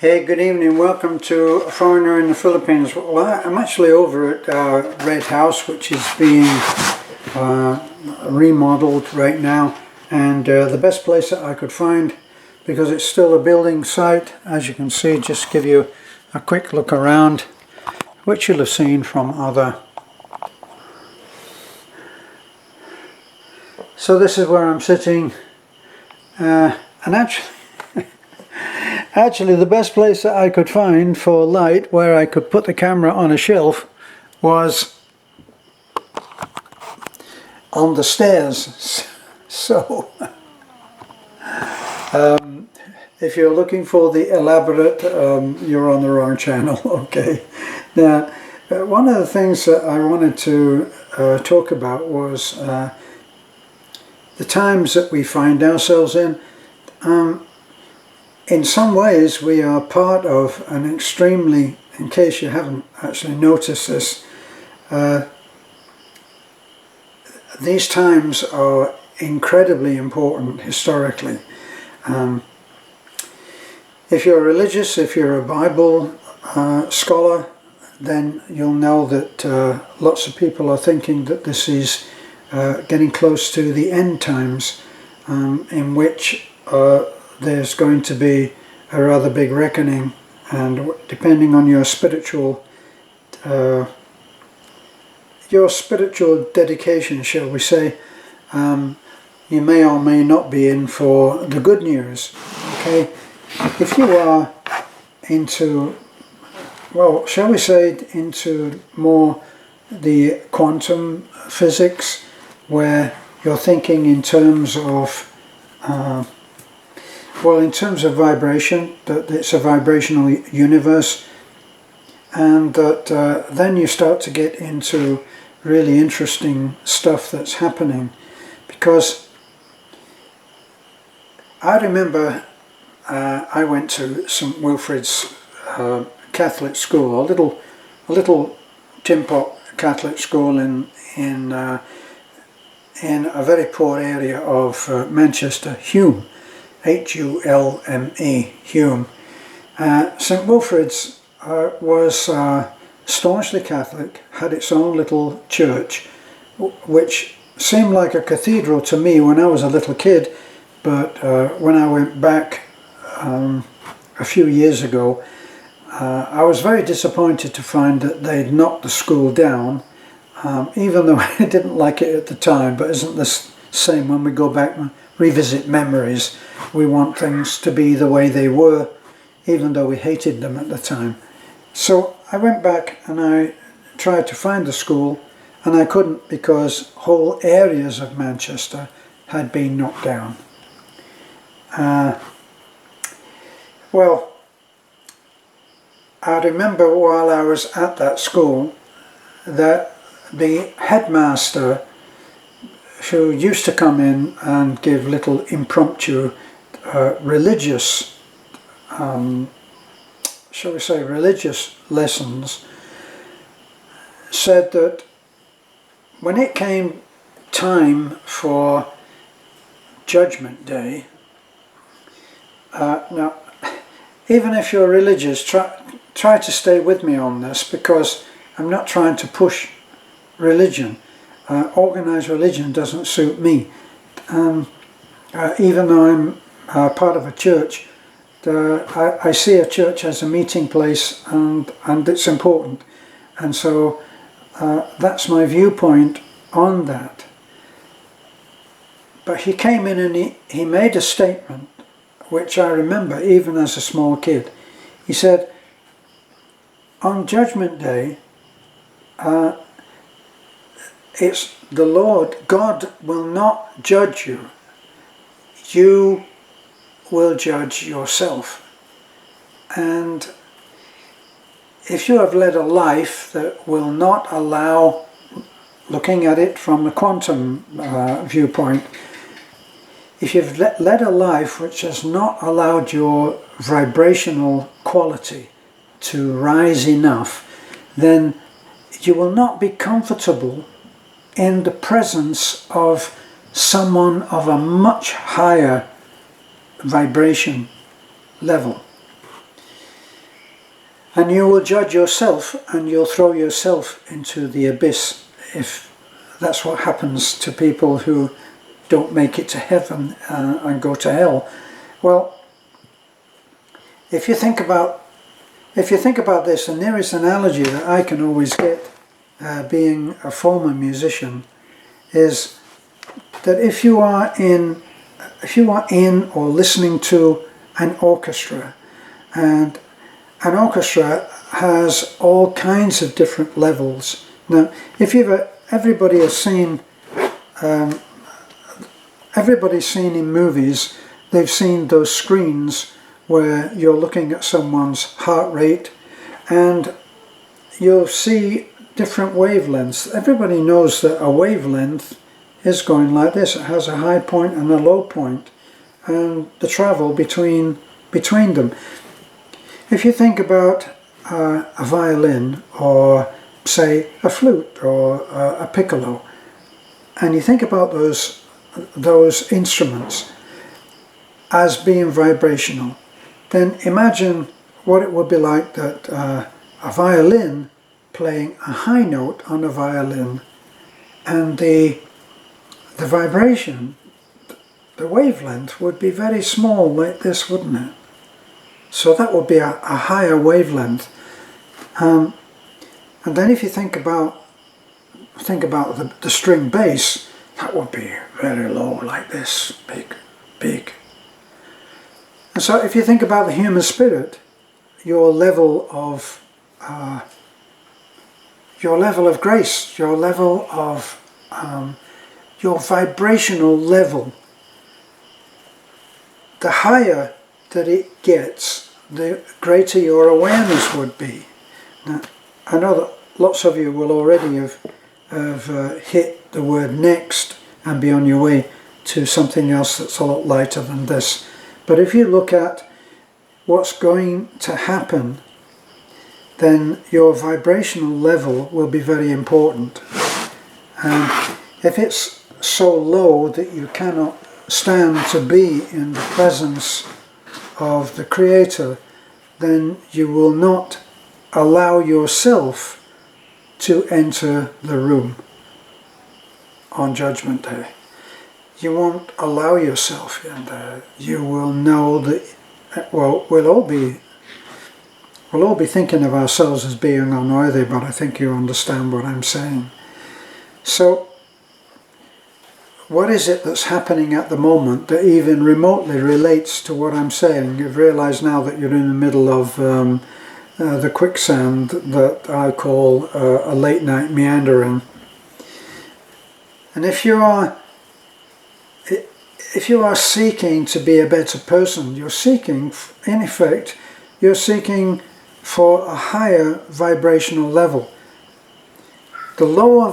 Hey, good evening. Welcome to A Foreigner in the Philippines. Well, I'm actually over at Red House, which is being remodeled right now, and the best place that I could find, because it's still a building site, as you can see, just give you a quick look around, which you'll have seen from other. So this is where I'm sitting, and actually the best place that I could find for light where I could put the camera on a shelf was on the stairs. So if you're looking for the elaborate, you're on the wrong channel. Okay. Now one of the things that I wanted to talk about was the times that we find ourselves in. In some ways we are part of an extremely, in case you haven't actually noticed this, these times are incredibly important historically. If you're religious, if you're a Bible scholar, then you'll know that lots of people are thinking that this is getting close to the end times, in which there's going to be a rather big reckoning, and depending on your spiritual dedication, shall we say, you may or may not be in for the good news. Okay, if you are into, well, shall we say, into more the quantum physics, where you're thinking in terms of in terms of vibration, that it's a vibrational universe, and that then you start to get into really interesting stuff that's happening. Because I remember I went to St. Wilfrid's Catholic school, a little tin pot Catholic school in a very poor area of Manchester, Hume. H-U-L-M-E, Hume. St. Wilfrid's was staunchly Catholic, had its own little church, which seemed like a cathedral to me when I was a little kid, but when I went back a few years ago, I was very disappointed to find that they'd knocked the school down, even though I didn't like it at the time. But isn't this same when we go back and revisit memories? We want things to be the way they were, even though we hated them at the time. So I went back and I tried to find the school, and I couldn't, because whole areas of Manchester had been knocked down. Well, I remember while I was at that school that the headmaster, who used to come in and give little impromptu religious, shall we say, religious lessons, said that when it came time for Judgment Day, now even if you're religious, try to stay with me on this, because I'm not trying to push religion. Organized religion doesn't suit me. Even though I'm part of a church, I see a church as a meeting place, and it's important. And so that's my viewpoint on that. But he came in and he made a statement, which I remember even as a small kid. He said, on Judgment Day, it's the Lord, God will not judge you. You will judge yourself. And if you have led a life that will not allow, looking at it from the quantum viewpoint, if you've led a life which has not allowed your vibrational quality to rise enough, then you will not be comfortable in the presence of someone of a much higher vibration level. And you will judge yourself, and you'll throw yourself into the abyss if that's what happens to people who don't make it to heaven and go to hell. Well, if you think about this, and there is an analogy that I can always get, being a former musician, is that if you are in or listening to an orchestra, and an orchestra has all kinds of different levels. Now, if everybody's seen in movies, they've seen those screens where you're looking at someone's heart rate, and you'll see different wavelengths. Everybody knows that a wavelength is going like this. It has a high point and a low point, and the travel between them. If you think about a violin, or say a flute, or a piccolo, and you think about those instruments as being vibrational, then imagine what it would be like that a violin playing a high note on a violin, and the vibration, the wavelength would be very small, like this, wouldn't it? So that would be a higher wavelength. And then if you think about the string bass, that would be very low, like this, big. And so if you think about the human spirit, your level of grace, your level of your vibrational level, the higher that it gets, the greater your awareness would be. Now, I know that lots of you will already have hit the word next and be on your way to something else that's a lot lighter than this. But if you look at what's going to happen, then your vibrational level will be very important. And if it's so low that you cannot stand to be in the presence of the Creator, then you will not allow yourself to enter the room on Judgment Day. You won't allow yourself in there. You will know that, well, we'll all be thinking of ourselves as being unworthy, but I think you understand what I'm saying. So, what is it that's happening at the moment that even remotely relates to what I'm saying? You've realised now that you're in the middle of the quicksand that I call a late night meandering. And if you are seeking to be a better person, you're seeking, in effect, you're seeking for a higher vibrational level. The lower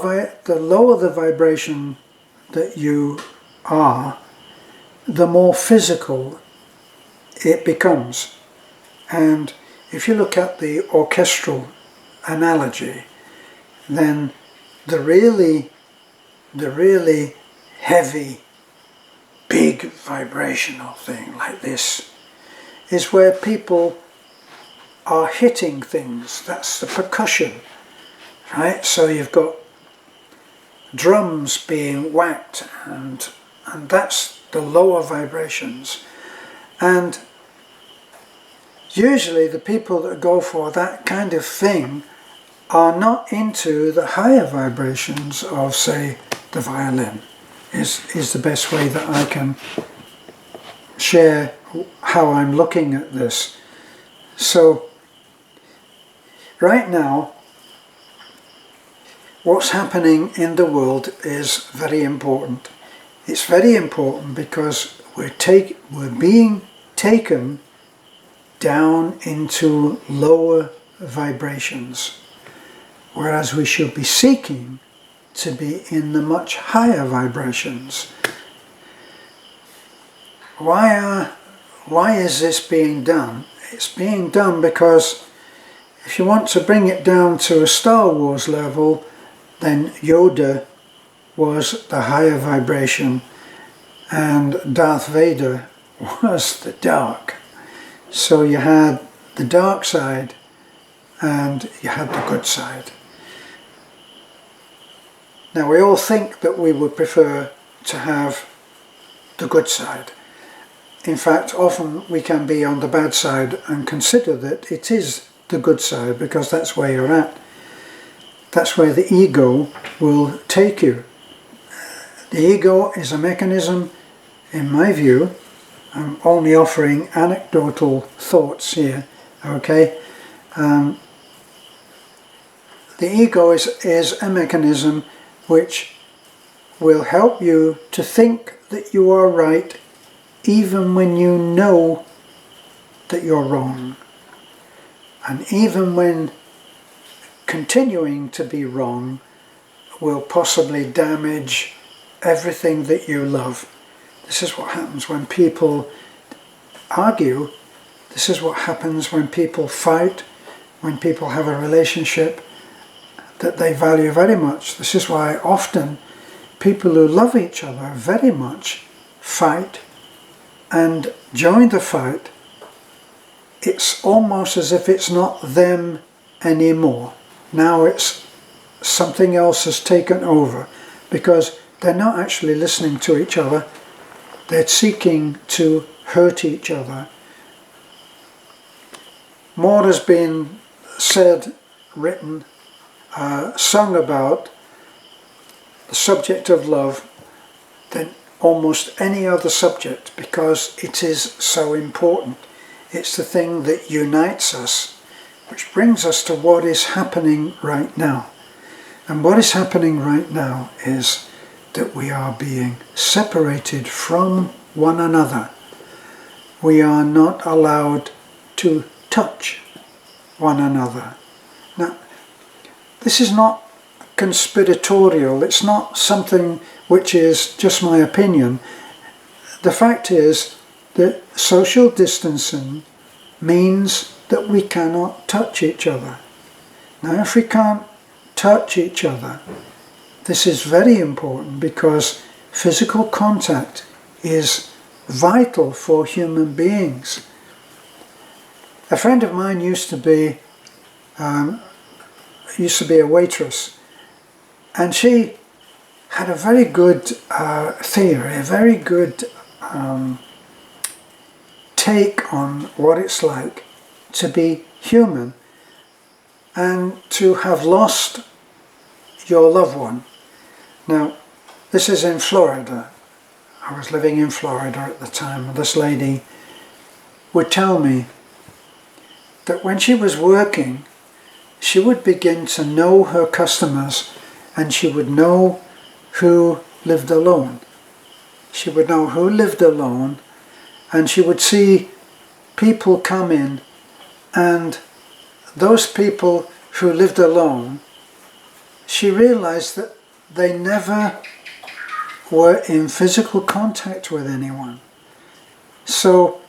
the vibration that you are, the more physical it becomes. And if you look at the orchestral analogy, then the really heavy, big vibrational thing like this is where people are hitting things. That's the percussion, right? So you've got drums being whacked, and that's the lower vibrations. And usually the people that go for that kind of thing are not into the higher vibrations of, say, the violin, is the best way that I can share how I'm looking at this. So right now, what's happening in the world is very important. It's very important because we're being taken down into lower vibrations, whereas we should be seeking to be in the much higher vibrations. Why is this being done? It's being done because if you want to bring it down to a Star Wars level, then Yoda was the higher vibration and Darth Vader was the dark. So you had the dark side and you had the good side. Now we all think that we would prefer to have the good side. In fact, often we can be on the bad side and consider that it is the good side because that's where you're at. That's where the ego will take you. The ego is a mechanism, in my view, I'm only offering anecdotal thoughts here, okay? The ego is a mechanism which will help you to think that you are right even when you know that you're wrong. And even when continuing to be wrong will possibly damage everything that you love. This is what happens when people argue. This is what happens when people fight, when people have a relationship that they value very much. This is why often people who love each other very much fight, and during the fight it's almost as if it's not them anymore. Now it's something else has taken over, because they're not actually listening to each other, they're seeking to hurt each other. More has been said, written, sung about the subject of love than almost any other subject, because it is so important. It's the thing that unites us, which brings us to what is happening right now. And what is happening right now is that we are being separated from one another. We are not allowed to touch one another. Now, this is not conspiratorial, it's not something which is just my opinion. The fact is that social distancing means that we cannot touch each other. Now, if we can't touch each other, this is very important, because physical contact is vital for human beings. A friend of mine used to be a waitress, and she had a very good theory, a very good take on what it's like to be human and to have lost your loved one. Now, this is in Florida. I was living in Florida at the time. This lady would tell me that when she was working, she would begin to know her customers, and she would know who lived alone. She would know who lived alone, and she would see people come in, and those people who lived alone, she realized that they never were in physical contact with anyone. So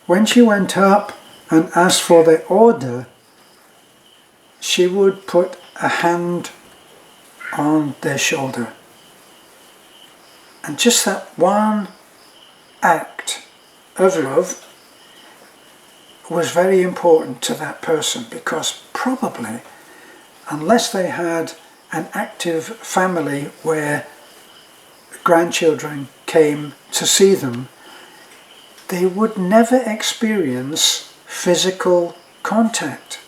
when she went up and asked for their order, she would put a hand on their shoulder. And just that one act of love was very important to that person, because probably, unless they had an active family where grandchildren came to see them, they would never experience physical contact.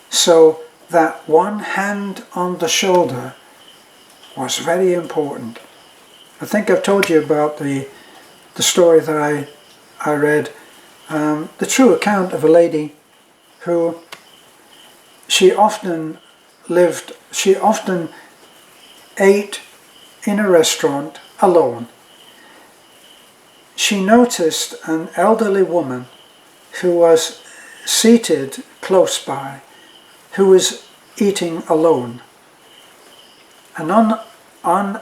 So that one hand on the shoulder was very important. I think I've told you about the story that I read, the true account of a lady who she often ate in a restaurant alone. She noticed an elderly woman who was seated close by, who was eating alone. And on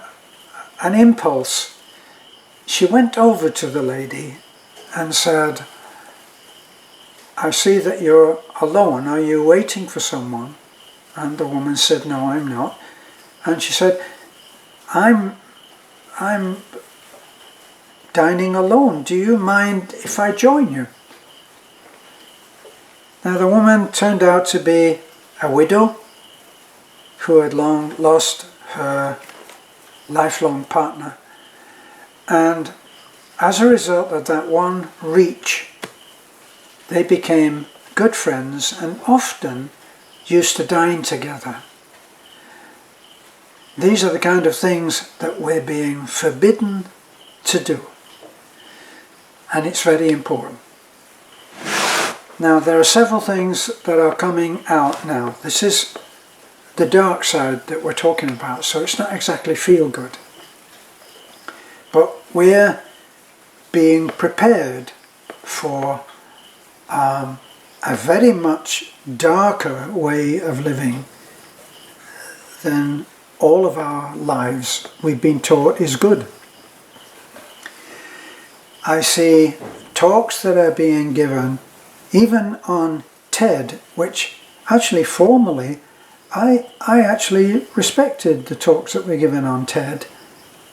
an impulse, she went over to the lady and said, "I see that you're alone. Are you waiting for someone?" And the woman said, "No, I'm not." And she said, I'm dining alone. Do you mind if I join you?" Now the woman turned out to be a widow who had long lost her lifelong partner, and as a result of that one reach, they became good friends and often used to dine together. These are the kind of things that we're being forbidden to do, and it's very important. Now there are several things that are coming out now. This is the dark side that we're talking about, so it's not exactly feel good. But we're being prepared for a very much darker way of living than all of our lives we've been taught is good. I see talks that are being given even on TED, which actually formerly I actually respected the talks that were given on TED,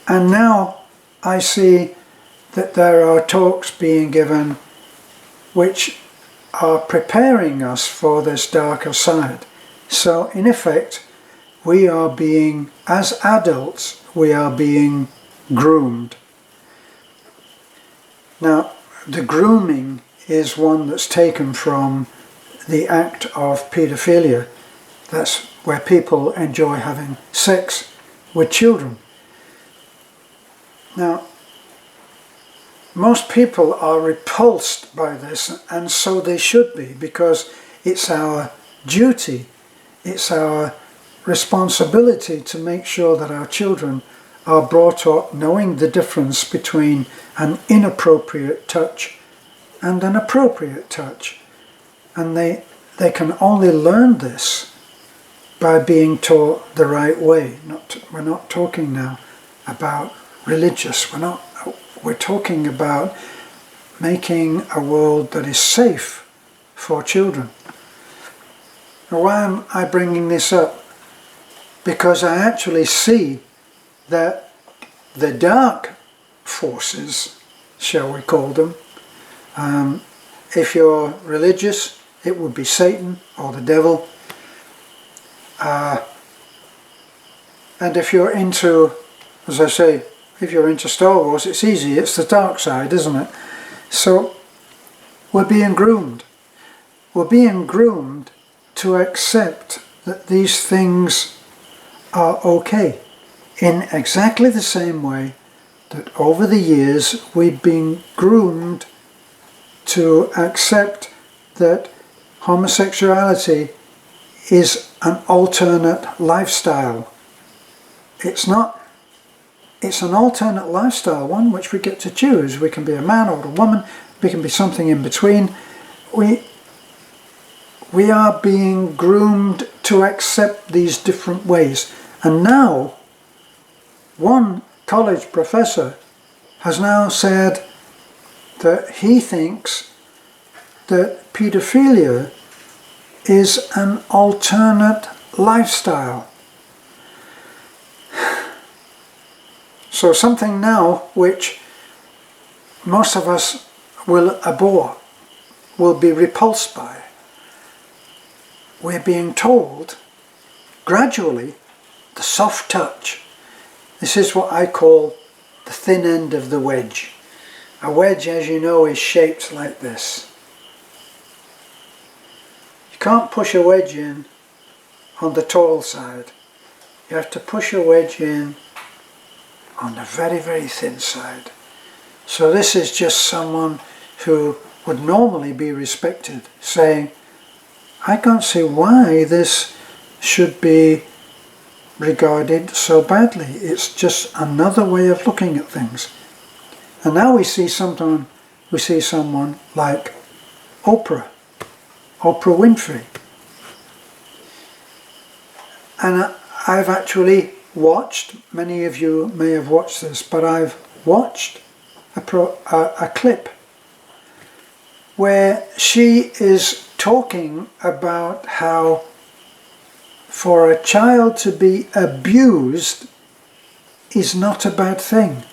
and now I see that there are talks being given which are preparing us for this darker side. So in effect, we are being, as adults, we are being groomed. Now, the grooming is one that's taken from the act of paedophilia. That's where people enjoy having sex with children. Now, most people are repulsed by this, and so they should be, because it's our duty, it's our responsibility to make sure that our children are brought up knowing the difference between an inappropriate touch and an appropriate touch. And they can only learn this by being taught the right way. We're not talking now about religious. We're talking about making a world that is safe for children. Now, why am I bringing this up? Because I actually see that the dark forces, shall we call them, if you're religious, it would be Satan or the devil. And if you're into, as I say, if you're into Star Wars, it's easy, it's the dark side, isn't it? So we're being groomed. We're being groomed to accept that these things are okay, in exactly the same way that over the years we've been groomed to accept that homosexuality is an alternate lifestyle. It's an alternate lifestyle, one which we get to choose. We can be a man or a woman, we can be something in between. We are being groomed to accept these different ways. And now, one college professor has now said that he thinks that paedophilia is an alternate lifestyle. So something now which most of us will abhor, will be repulsed by. We're being told gradually the soft touch. This is what I call the thin end of the wedge. A wedge, as you know, is shaped like this. You can't push a wedge in on the tall side. You have to push a wedge in on the very, very thin side. So this is just someone who would normally be respected saying, I can't see why this should be regarded so badly. It's just another way of looking at things. And now we see someone like Oprah Winfrey. And I've actually watched, many of you may have watched this, but I've watched a clip where she is talking about how for a child to be abused is not a bad thing.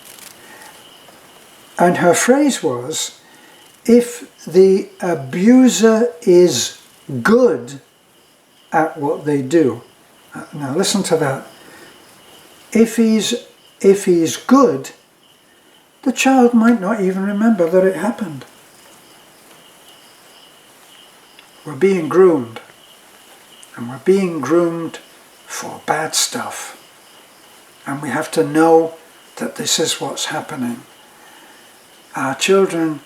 And her phrase was, if the abuser is good at what they do. Now listen to that. If he's good, the child might not even remember that it happened. We're being groomed, and we're being groomed for bad stuff. And we have to know that this is what's happening. Our children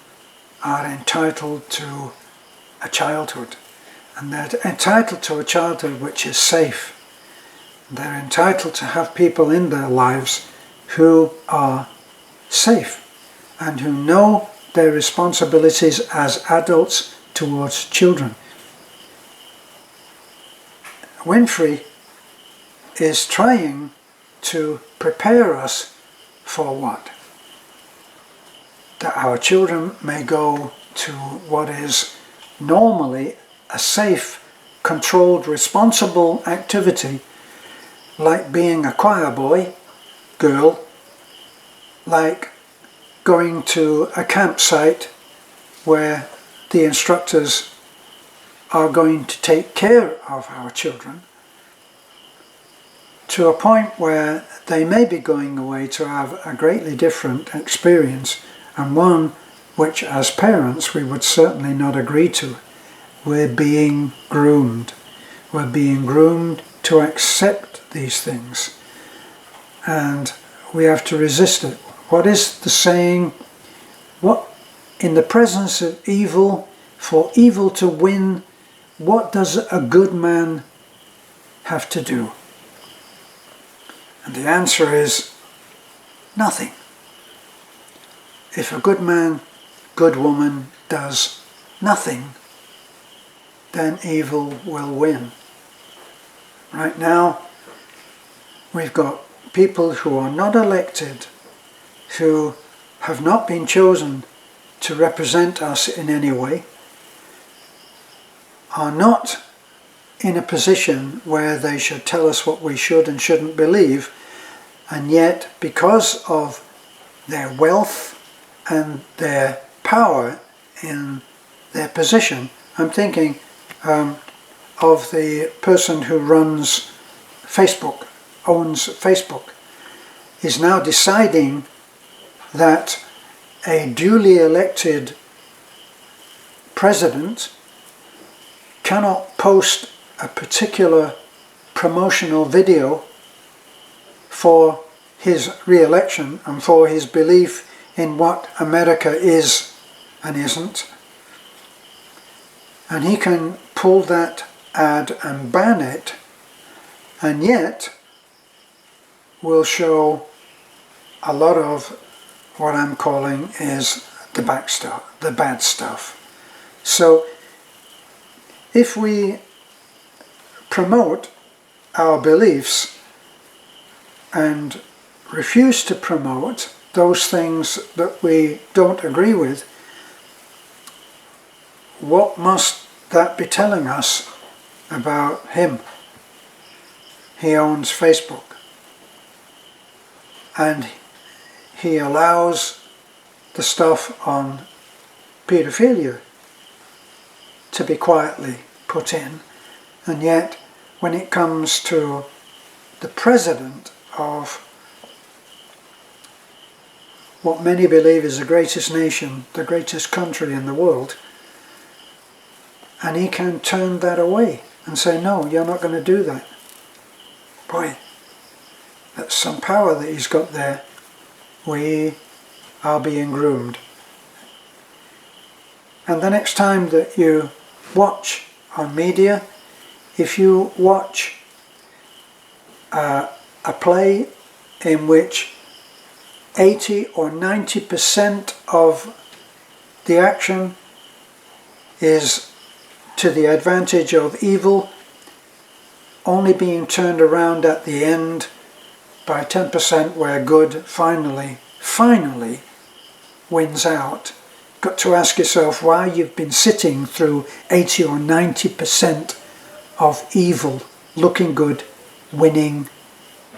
are entitled to a childhood, and they're entitled to a childhood which is safe. They're entitled to have people in their lives who are safe and who know their responsibilities as adults towards children. Winfrey is trying to prepare us for what? That our children may go to what is normally a safe, controlled, responsible activity, like being a choir boy, girl, like going to a campsite where the instructors are going to take care of our children, to a point where they may be going away to have a greatly different experience, and one which as parents we would certainly not agree to. We're being groomed. We're being groomed to accept these things, and we have to resist it. What is the saying? What, in the presence of evil, for evil to win, what does a good man have to do? And the answer is nothing. If a good man, good woman does nothing, then evil will win. Right now, we've got people who are not elected, who have not been chosen to represent us in any way, are not in a position where they should tell us what we should and shouldn't believe, and yet because of their wealth and their power in their position, I'm thinking of the person who runs Facebook, owns Facebook, is now deciding that a duly elected president cannot post a particular promotional video for his re-election and for his belief in what America is and isn't. And he can pull that ad and ban it, and yet will show a lot of what I'm calling is the bad stuff. So if we promote our beliefs and refuse to promote those things that we don't agree with, what must that be telling us about him? He owns Facebook, and he allows the stuff on pedophilia to be quietly put in, and yet when it comes to the president of what many believe is the greatest nation, the greatest country in the world, and he can turn that away and say, no, you're not going to do that. Boy, that's some power that he's got there. We are being groomed. And the next time that you watch on media, if you watch a play in which 80 or 90% of the action is to the advantage of evil, only being turned around at the end by 10% where good finally wins out. Got to ask yourself why you've been sitting through 80 or 90% of evil, looking good, winning,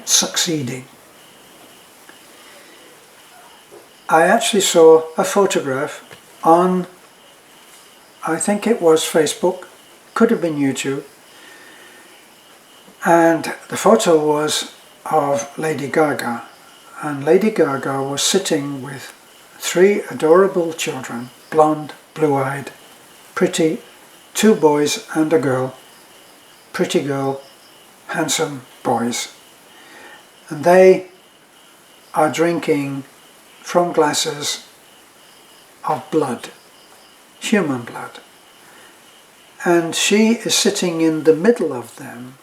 succeeding. I actually saw a photograph on, I think it was Facebook, could have been YouTube. And the photo was of Lady Gaga, and Lady Gaga was sitting with 3 adorable children, blonde, blue-eyed, pretty, 2 boys and a girl, pretty girl, handsome boys. And they are drinking from glasses of blood, human blood. And she is sitting in the middle of them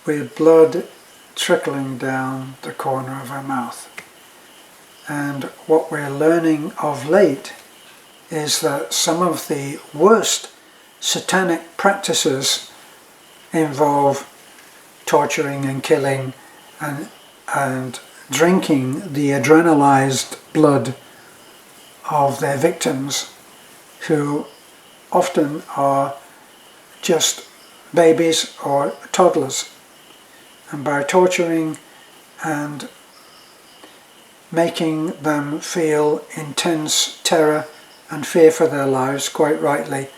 with blood trickling down the corner of her mouth. And what we're learning of late is that some of the worst satanic practices involve torturing and killing and drinking the adrenalized blood of their victims, who often are just babies or toddlers. And by torturing and making them feel intense terror and fear for their lives, quite rightly,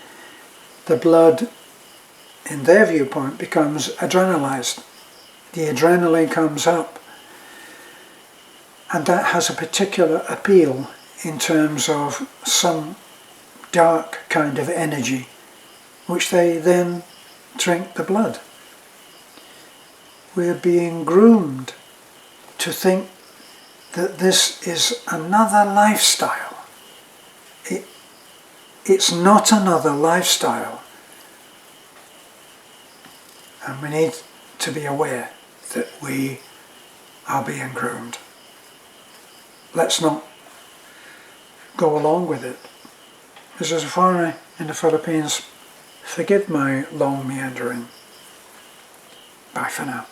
the blood, in their viewpoint, becomes adrenalized. The adrenaline comes up, and that has a particular appeal in terms of some dark kind of energy, which they then drink the blood. We're being groomed to think that this is another lifestyle. It's not another lifestyle. And we need to be aware that we are being groomed. Let's not go along with it. This is a foreigner in the Philippines. Forgive my long meandering. Bye for now.